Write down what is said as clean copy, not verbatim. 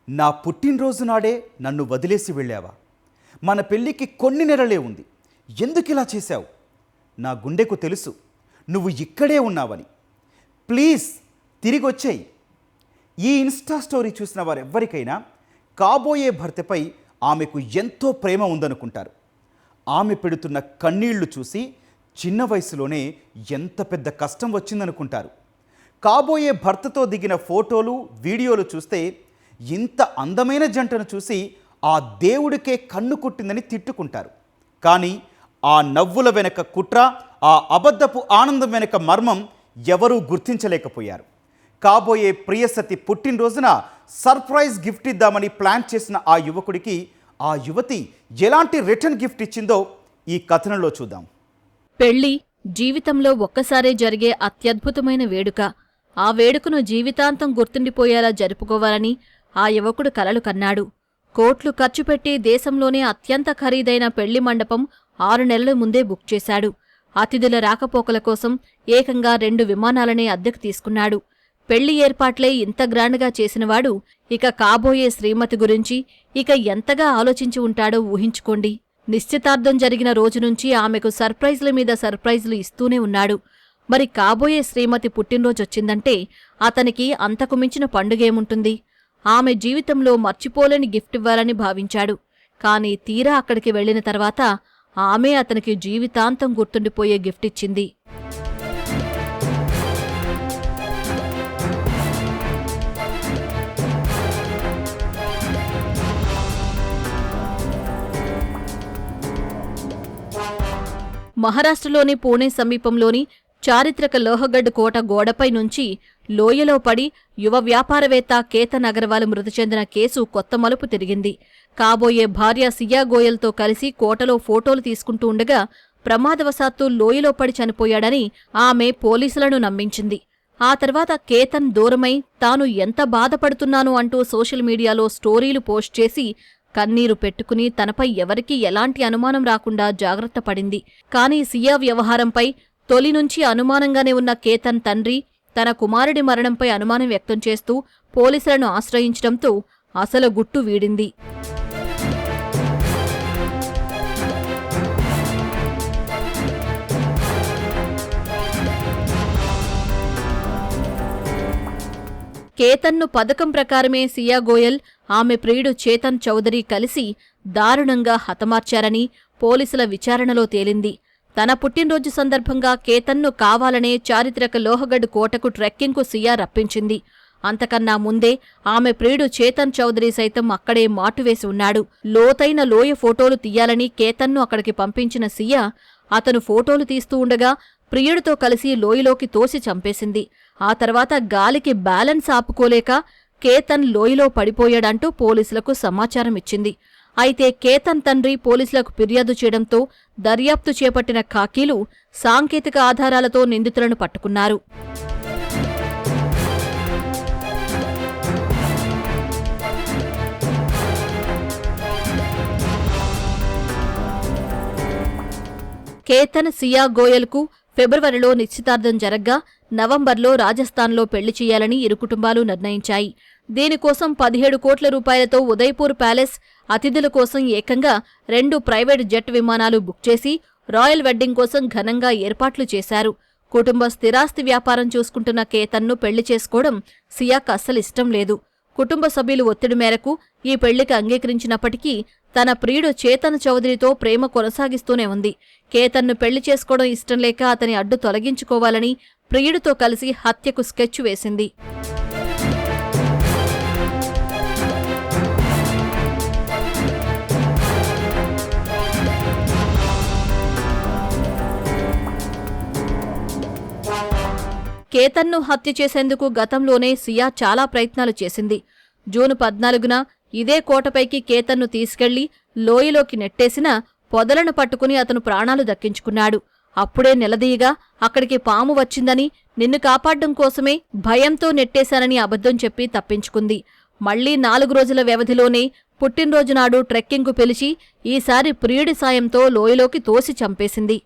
నా పుట్టినరోజు నాడే నన్ను వదిలేసి వెళ్ళావా? మన పెళ్ళికి కొన్ని నెలలే ఉంది. ఎందుకు ఇలా చేశావు? నా గుండెకు తెలుసు నువ్వు ఇక్కడే ఉన్నావని. ప్లీజ్ తిరిగి వచ్చేయి. ఈ ఇన్స్టా స్టోరీ చూసిన వారెవ్వరికైనా కాబోయే భర్తపై ఆమెకు ఎంతో ప్రేమ ఉందనుకుంటారు. ఆమె పెడుతున్న కన్నీళ్లు చూసి చిన్న వయసులోనే ఎంత పెద్ద కష్టం వచ్చిందనుకుంటారు. కాబోయే భర్తతో దిగిన ఫోటోలు, వీడియోలు చూస్తే ఇంత అందమైన జంటను చూసి ఆ దేవుడికే కన్ను కుట్టిందని తిట్టుకుంటారు. కానీ ఆ నవ్వుల వెనక కుట్ర, ఆ అబద్ధపు ఆనందం వెనక మర్మం ఎవరూ గుర్తించలేకపోయారు. కాబోయే ప్రియసతి పుట్టినరోజున సర్ప్రైజ్ గిఫ్ట్ ఇద్దామని ప్లాన్ చేసిన ఆ యువకుడికి ఆ యువతి ఎలాంటి రిటర్న్ గిఫ్ట్ ఇచ్చిందో ఈ కథనంలో చూద్దాం. పెళ్లి జీవితంలో ఒక్కసారే జరిగే అత్యద్భుతమైన వేడుక. ఆ వేడుకను జీవితాంతం గుర్తుండిపోయేలా జరుపుకోవాలని ఆ యువకుడు కలలు కన్నాడు. కోట్లు ఖర్చుపెట్టి దేశంలోనే అత్యంత ఖరీదైన పెళ్లి మండపం 6 నెలల ముందే బుక్ చేశాడు. అతిథుల రాకపోకల కోసం ఏకంగా 2 విమానాలనే అద్దెకు తీసుకున్నాడు. పెళ్లి ఏర్పాట్లే ఇంత గ్రాండ్గా చేసినవాడు ఇక కాబోయే శ్రీమతి గురించి ఇక ఎంతగా ఆలోచించి ఉంటాడో ఊహించుకోండి. నిశ్చితార్థం జరిగిన రోజు నుంచి ఆమెకు సర్ప్రైజ్ల మీద సర్ప్రైజ్లు ఇస్తూనే ఉన్నాడు. మరి కాబోయే శ్రీమతి పుట్టినరోజొచ్చిందంటే అతనికి అంతకు మించిన పండుగేముంటుంది? ఆమె జీవితంలో మర్చిపోలేని గిఫ్ట్ ఇవ్వాలని భావించాడు. కాని తీరా అక్కడికి వెళ్లిన తర్వాత ఆమె అతనికి జీవితాంతం గుర్తుండిపోయే గిఫ్ట్ ఇచ్చింది. మహారాష్ట్రలోని పూణే సమీపంలోని చారిత్రక లోహగఢ్ కోట గోడపై నుంచి లోయలో పడి యువ వ్యాపారవేత్త కేతన్ అగర్వాల్ మృతి చెందిన కేసు కొత్త మలుపు తిరిగింది. కాబోయే భార్య సియా గోయల్తో కలిసి కోటలో ఫోటోలు తీసుకుంటూ ఉండగా ప్రమాదవశాత్తు లోయలో పడి చనిపోయాడని ఆమె పోలీసులను నమ్మించింది. ఆ తర్వాత కేతన్ దూరమై తాను ఎంత బాధపడుతున్నాను అంటూ సోషల్ మీడియాలో స్టోరీలు పోస్ట్ చేసి కన్నీరు పెట్టుకుని తనపై ఎవరికీ ఎలాంటి అనుమానం రాకుండా జాగ్రత్త పడింది. కానీ సియా వ్యవహారంపై తొలి నుంచి అనుమానంగానే ఉన్న కేతన్ తండ్రి తన కుమారుడి మరణంపై అనుమానం వ్యక్తం చేస్తూ పోలీసులను ఆశ్రయించడంతో అసలు గుట్టు వీడింది. కేతన్ను పథకం ప్రకారమే సియా గోయల్, ఆమె ప్రియుడు చేతన్ చౌదరి కలిసి దారుణంగా హతమార్చారని పోలీసుల విచారణలో తేలింది. తన పుట్టినరోజు సందర్భంగా కేతన్ను కావాలనే చారిత్రక లోహగఢ్ కోటకు ట్రెక్కింగ్కు సియా రప్పించింది. అంతకన్నా ముందే ఆమె ప్రియుడు చేతన్ చౌదరి సైతం అక్కడే మాటువేసి ఉన్నాడు. లోతైన లోయ ఫోటోలు తీయాలని కేతన్ను అక్కడికి పంపించిన సియా అతను ఫోటోలు తీస్తూ ఉండగా ప్రియుడితో కలిసి లోయలోకి తోసి చంపేసింది. ఆ తర్వాత గాలికి బ్యాలెన్స్ ఆపుకోలేక కేతన్ లోయలో పడిపోయాడంటూ పోలీసులకు సమాచారం ఇచ్చింది. అయితే కేతన్ తండ్రి పోలీసులకు ఫిర్యాదు చేయడంతో దర్యాప్తు చేపట్టిన ఖాకీలు సాంకేతిక ఆధారాలతో నిందితులను పట్టుకున్నారు. కేతన్ సియా గోయల్కు ఫిబ్రవరిలో నిశ్చితార్థం జరగ్గా నవంబర్లో రాజస్థాన్లో పెళ్లి చేయాలని ఇరు కుటుంబాలు నిర్ణయించాయి. దీనికోసం 17 కోట్ల రూపాయలతో ఉదయ్పూర్ ప్యాలెస్ అతిథుల కోసం ఏకంగా 2 ప్రైవేట్ జెట్ విమానాలు బుక్ చేసి రాయల్ వెడ్డింగ్ కోసం ఘనంగా ఏర్పాట్లు చేశారు. కుటుంబ స్థిరాస్తి వ్యాపారం చూసుకుంటున్న కేతన్ను పెళ్లి చేసుకోవడం సియాకు అస్సలిష్టం లేదు. కుటుంబ సభ్యులు ఒత్తిడి మేరకు ఈ పెళ్లికి అంగీకరించినప్పటికీ తన ప్రియుడు చేతన్ చౌదరితో ప్రేమ కొనసాగిస్తూనే ఉంది. కేతన్ను పెళ్లి చేసుకోవడం ఇష్టం లేక అతని అడ్డు తొలగించుకోవాలని ప్రియుడితో కలిసి హత్యకు స్కెచ్ వేసింది. కేతన్ను హత్య చేసేందుకు గతంలోనే సియా చాలా ప్రయత్నాలు చేసింది. జూన్ 14న ఇదే కోటపైకి కేతన్ను తీసుకెళ్లి లోయలోకి నెట్టేసిన పొదలను పట్టుకుని అతను ప్రాణాలు దక్కించుకున్నాడు. అప్పుడే నిలదీయగా అక్కడికి పాము వచ్చిందని, నిన్ను కాపాడ్డం కోసమే భయంతో నెట్టేశానని అబద్ధం చెప్పి తప్పించుకుంది. మళ్లీ 4 రోజుల వ్యవధిలోనే పుట్టినరోజునాడు ట్రెక్కింగ్కు పిలిచి ఈసారి ప్రియుడి సాయంతో లోయలోకి తోసి చంపేసింది.